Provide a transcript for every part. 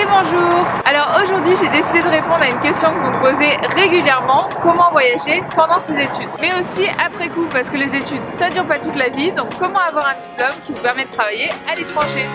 Et bonjour! Alors aujourd'hui j'ai décidé de répondre à une question que vous me posez régulièrement, comment voyager pendant ses études, mais aussi après coup parce que les études ça dure pas toute la vie, donc comment avoir un diplôme qui vous permet de travailler à l'étranger.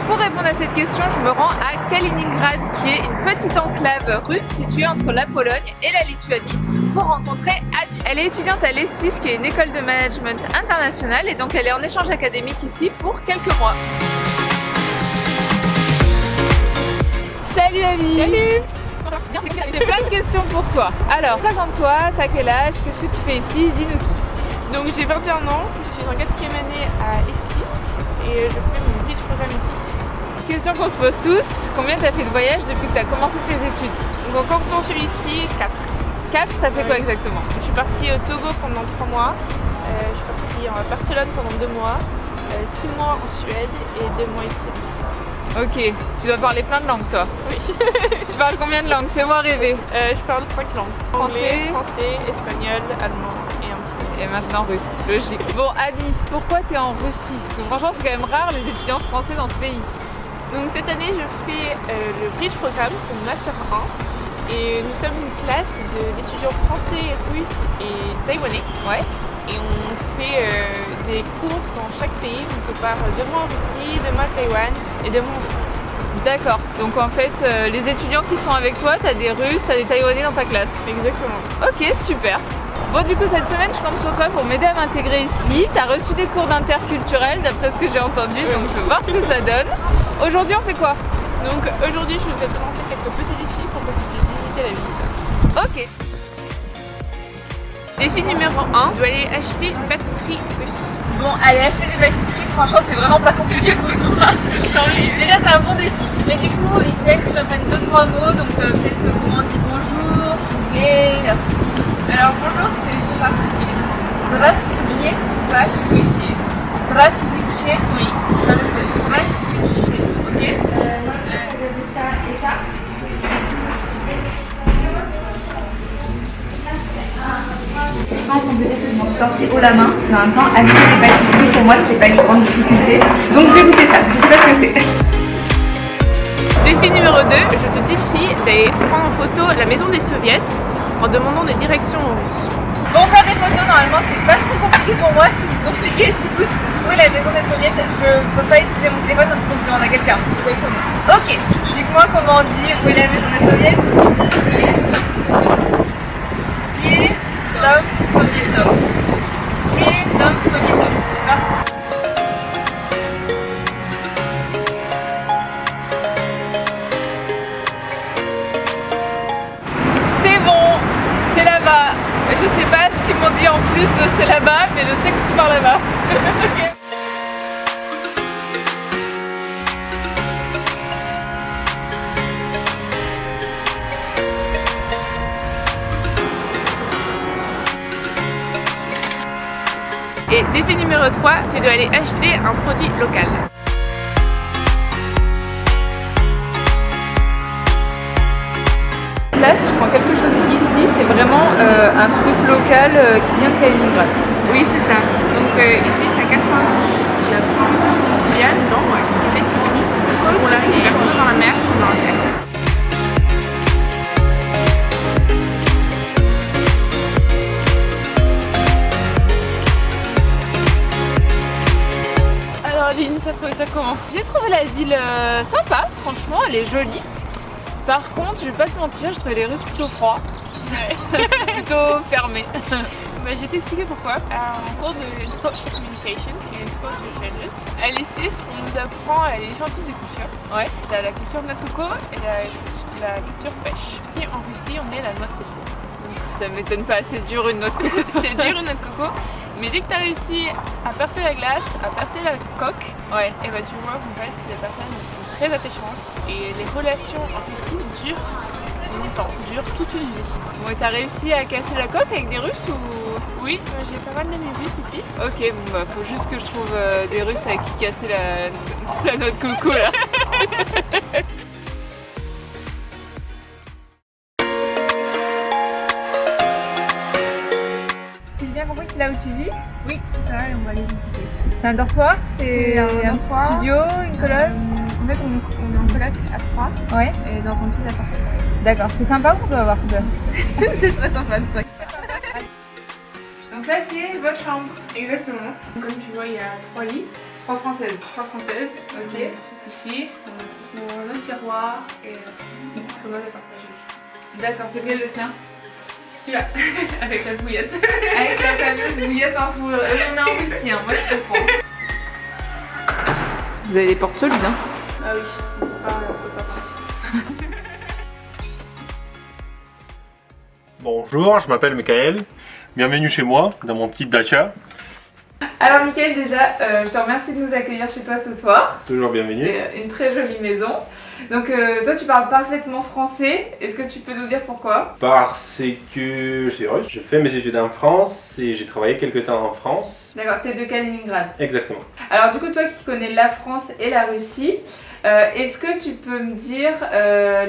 Pour répondre à cette question, je me rends à Kaliningrad, qui est une petite enclave russe située entre la Pologne et la Lituanie, pour rencontrer Abby. Elle est étudiante à l'ESTIS, qui est une école de management internationale, et donc elle est en échange académique ici pour quelques mois. Salut Abby! Salut! J'ai plein de questions pour toi. Alors, présente-toi, t'as quel âge, qu'est-ce que tu fais ici, dis-nous tout. Donc j'ai 21 ans, je suis en 4e année à Estis et je fais mon bridge programme ici. Question qu'on se pose tous, combien t'as fait de voyages depuis que t'as commencé tes études? Donc en comptant celui-ci, 4. 4, ça fait quoi exactement? Je suis partie au Togo pendant 3 mois, je suis partie à Barcelone pendant 2 mois, 6 mois en Suède et 2 mois ici. Ok, tu dois parler plein de langues toi. Oui. Tu parles combien de langues? Fais-moi rêver. Je parle 5 langues. Français, espagnol, allemand et un petit peu. Et maintenant russe, logique. Bon Abby, pourquoi t'es en Russie? Parce que franchement c'est quand même rare les étudiants français dans ce pays. Donc cette année je fais le bridge programme pour Master 1 et nous sommes une classe d'étudiants français, russes et taïwanais. Ouais. Et on fait des cours dans chaque pays, donc on part 2 mois en Russie, 2 mois à Taïwan et 2 mois en France. D'accord, donc en fait les étudiants qui sont avec toi, t'as des Russes, t'as des Taïwanais dans ta classe. Exactement. Ok, super. Bon du coup cette semaine je compte sur toi pour m'aider à m'intégrer ici. T'as reçu des cours d'interculturel d'après ce que j'ai entendu, donc je veux voir ce que ça donne. Aujourd'hui on fait quoi? Donc aujourd'hui je vais te lancer quelques petits défis pour que tu puisses visiter la ville. Ok. Défi numéro 1, tu dois aller acheter une pâtisserie russe. Bon, aller acheter des pâtisseries, franchement c'est vraiment pas compliqué pour moi. Déjà c'est un bon défi. Mais du coup il faudrait que tu m'apprennes 2-3 mots, donc peut-être comment on dit bonjour, s'il vous plaît, merci. Alors bonjour, c'est Strasbourg. Здравствуйте. Strasbourg. Здравствуйте. Oui. Ça c'est Здравствуйте. Ok. Je pense qu'on peut dire que je m'en suis sortie haut la main, mais en même temps, acheter des pâtisseries, pour moi, c'était pas une grande difficulté. Donc, je vais goûter ça, je sais pas ce que c'est. Défi numéro 2, je te défie d'aller prendre en photo la maison des soviets en demandant des directions aux Russes. Bon, faire des photos, normalement, c'est pas trop compliqué pour moi. Ce qui est compliqué, du coup, c'est de trouver la maison des soviets. Je peux pas utiliser mon téléphone, donc il faut que je demande à quelqu'un. Exactement. Ok, dis-moi comment on dit où est la maison des soviets. Qui Dom Sovietov. Qui Dom Sovietov. C'est parti. C'est bon, c'est là-bas. Je sais pas ce qu'ils m'ont dit en plus de c'est là-bas, mais je sais que c'est par là-bas. Ok. Et défi numéro 3, tu dois aller acheter un produit local. Là, si je prends quelque chose ici, c'est vraiment un truc local qui vient de Kaliningrad. Oui, c'est ça. Donc ici, tu as 80 la France qu'il y a dedans, ouais, qui est faite ici. On la récupère soit dans la mer, soit dans la terre. Alors Aline, t'as trouvé ça comment? J'ai trouvé la ville sympa, franchement, elle est jolie. Par contre, je vais pas te mentir, j'ai trouvé les Russes plutôt froids. Ouais. Plutôt fermés. Bah, je vais t'expliquer pourquoi. En cours de Social Communication et Social Changes, à l'ESTIS, on nous apprend les différents types de culture. Ouais. T'as la culture noix de coco et la culture pêche. Et en Russie, on est la noix de coco. Ça m'étonne pas, c'est dur une noix de coco. C'est dur une noix de coco, mais dès que tu as réussi à percer la glace, à percer la coque, Ouais. et bah tu vois en fait les personnes sont très attachantes et les relations en Russie durent longtemps, durent toute une vie. Bon, et t'as réussi à casser la coque avec des Russes ou? Oui, j'ai pas mal d'amis russes ici. Ok, bon bah faut juste que je trouve des Russes avec qui casser la noix de coco là. étudies? Oui, c'est ça, et on va aller visiter. C'est un dortoir? C'est un dortoir. petit studio? Une coloc? En fait, on est en coloc à 3 Ouais. et dans un petit appartement. D'accord, c'est sympa ou on peut avoir peur? C'est très sympa. Donc là c'est votre chambre. Exactement. Comme tu vois, il y a 3 lits. 3 françaises. 3 françaises. Ok. Tous ici. Ils sont dans un tiroir et une petite commode à partager. D'accord, c'est quel le tien? Celui-là, avec la bouillette. Avec la fameuse bouillette en four. On est en Russie, hein, moi je comprends. Vous avez des portes solides, hein? Ah oui, on peut pas partir. Bonjour, je m'appelle Michael. Bienvenue chez moi, dans mon petit dacha. Alors Mickaël, déjà, je te remercie de nous accueillir chez toi ce soir. Toujours bienvenue. C'est une très jolie maison. Donc toi tu parles parfaitement français. Est-ce que tu peux nous dire pourquoi? Parce que je suis russe. J'ai fait mes études en France et j'ai travaillé quelques temps en France. D'accord, t'es de Kaliningrad. Exactement. Alors du coup, toi qui connais la France et la Russie, est-ce que tu peux me dire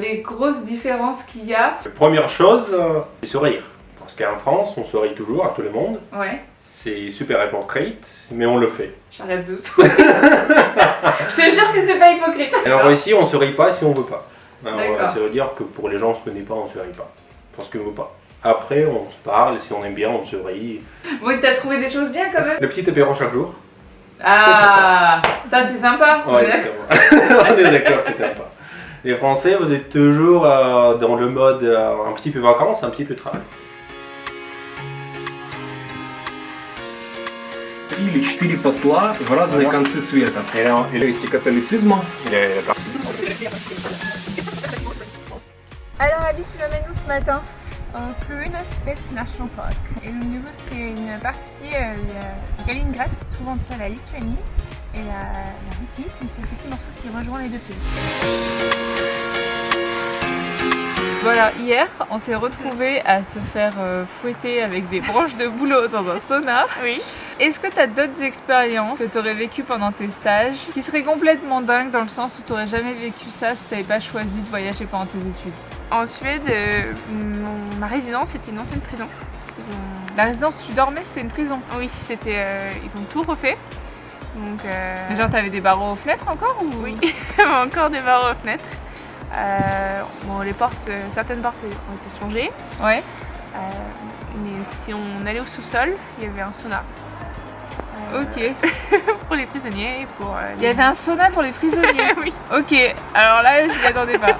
les grosses différences qu'il y a? La première chose, c'est sourire. Parce qu'en France, on sourit toujours à tout le monde. Ouais. C'est super hypocrite, mais on le fait. J'arrête de sourire. Je te jure que c'est pas hypocrite. Alors ici, on sourit pas si on veut pas. Alors, D'accord. ça veut dire que pour les gens, on se connaît pas, on sourit pas. Parce qu'on veut pas. Après, on se parle, si on aime bien, on sourit. Bon, t'as trouvé des choses bien quand même? Le petit apéro chaque jour. Ah, ça c'est sympa. Ouais, c'est vrai. On est d'accord, c'est sympa. Les Français, vous êtes toujours dans le mode un petit peu vacances, un petit peu travail. Или 4 посла в разные концы света. Или католицизма. Alors Abby, tu l'emmènes où ce matin? En Krone Spetsnachempark. Et donc du coup c'est une partie de Kaliningrad, qui se trouve entre la Lituanie et la Russie. Donc c'est le petit morceau qui rejoint les deux pays. Voilà, hier, on s'est retrouvés à se faire fouetter avec des branches de bouleau dans un sauna. Oui. Est-ce que tu as d'autres expériences que tu aurais vécues pendant tes stages qui seraient complètement dingues dans le sens où tu n'aurais jamais vécu ça si tu n'avais pas choisi de voyager pendant tes études? En Suède, ma résidence c'était une ancienne prison. La résidence où tu dormais, c'était une prison? Oui, c'était, ils ont tout refait. Donc, Mais genre, t'avais des barreaux aux fenêtres encore ou... oui, encore des barreaux aux fenêtres. Bon, les portes, certaines portes ont été changées. Ouais. Mais si on allait au sous-sol, il y avait un sauna. Ok. Pour les prisonniers et pour Il y avait un sauna pour les prisonniers? Oui. Ok, alors là, je m'y attendais pas.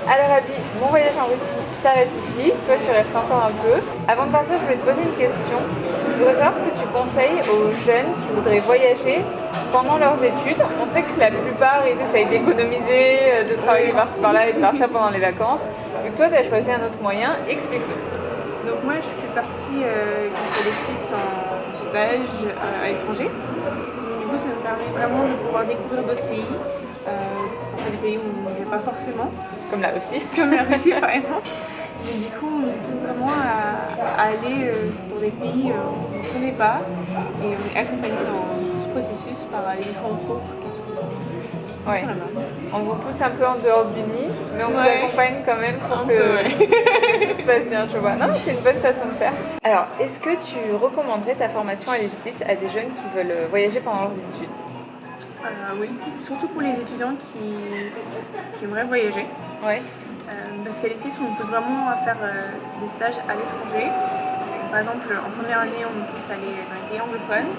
Alors Abby, mon voyage en Russie s'arrête ici. Toi, tu restes encore un peu. Avant de partir, je voulais te poser une question. Je voudrais savoir ce que tu conseilles aux jeunes qui voudraient voyager pendant leurs études. On sait que la plupart, ils essayent d'économiser, de travailler par-ci par-là et de partir pendant les vacances. Vu que toi, tu as choisi un autre moyen, explique-nous. Donc moi, je suis partie grâce à l'ESTIS en stage à l'étranger. Du coup, ça me permet vraiment de pouvoir découvrir d'autres pays. Des pays où on ne vient pas forcément. Comme la Russie. Comme la Russie par exemple. Et du coup, on nous pousse vraiment à aller dans des pays où on ne connaît pas et on est accompagné dans tout ce processus par les différents cours qui sont Ouais. là-bas. On vous pousse un peu en dehors du nid, mais on vous Ouais. accompagne quand même pour Un que peu, ouais. tout se passe bien, je vois. Non, mais c'est une bonne façon de faire. Alors, est-ce que tu recommanderais ta formation à l'ESTIS à des jeunes qui veulent voyager pendant leurs études? Oui, surtout pour les étudiants qui aimeraient voyager. Ouais. Parce qu'à l'ESTIS, on nous pousse vraiment à faire des stages à l'étranger. Par exemple, en première année, on nous pousse à aller dans les pays anglophones.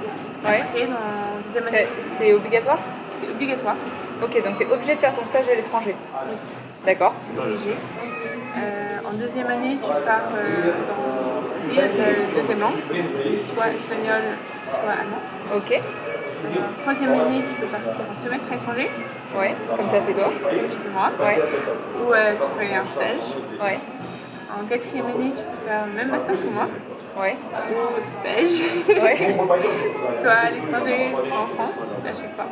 Ouais. Après, en deuxième année, C'est obligatoire? c'est obligatoire. Ok, donc tu es obligé de faire ton stage à l'étranger. Oui. D'accord. Obligé. En deuxième année, tu pars dans des deuxième langue, soit espagnol, soit allemand. Ok. En troisième année, tu peux partir en semestre à l'étranger, Ouais, comme t'as fait toi. comme tu fais moi, Ouais. ou tu fais un stage. Ouais. En quatrième année, tu peux faire le même master que moi, Ouais. ou stage, Ouais. soit à l'étranger, soit en France, à chaque fois.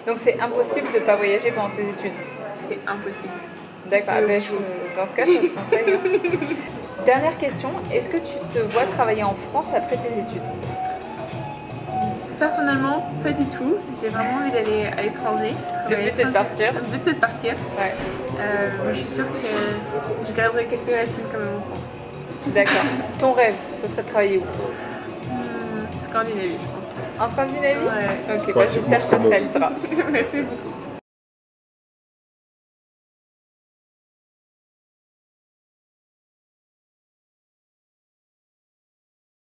Donc c'est impossible de ne pas voyager pendant tes études. C'est impossible. D'accord. Ah ben, dans ce cas, ça se conseille. Dernière question, est-ce que tu te vois travailler en France après tes études? Personnellement, pas du tout. J'ai vraiment envie d'aller à l'étranger. Le but c'est de partir. Le but c'est de partir. Ouais. Mais je suis sûre que je garderai quelques racines quand même en France. D'accord. Ton rêve, ce serait de travailler où? Scandinavie, je pense. En Scandinavie? Ouais. Ok, Ouais, bah, c'est j'espère bon, que ça c'est se bon. réalisera. Merci beaucoup.